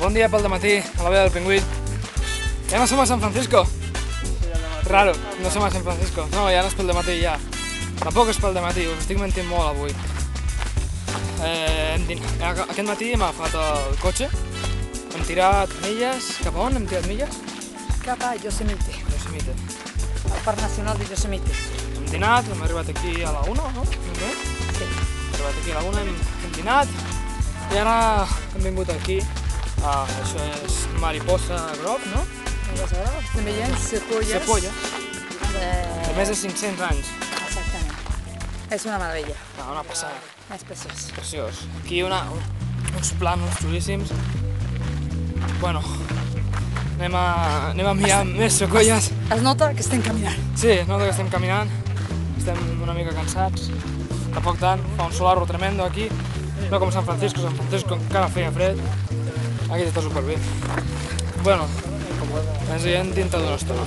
Bon dia pel dematí, a la vea del Pingüí. Ja no som a San Francisco. Raro, no som a San Francisco. No, ja no és pel dematí, ja. Tampoc és pel dematí, us estic mentint molt avui. Aquest matí hem agafat el cotxe, hem tirat milles. Cap a on hem tirat milles? Cap a Yosemite, Yosemite. al Parc Nacional de Yosemite. Hem dinat, hem arribat aquí a la 1, no? Sí. Hem arribat aquí a la 1, hem dinat i ara hem vingut aquí. Això és Mariposa Grove, no? Estem veient sequoies. Sequoia, De més de 500 anys. Exactament. És una meravella. Una passada. És preciós. Preciós. Aquí uns plànols xulíssims. Bueno, anem a mirar més sequoies. Es nota que estem caminant. Sí, es nota que estem caminant, estem una mica cansats, tampoc tant, fa un solarro tremendo aquí, no com San Francisco encara feia fred, aquí està superbé. Bueno, ens hi hem dintre d'una estona.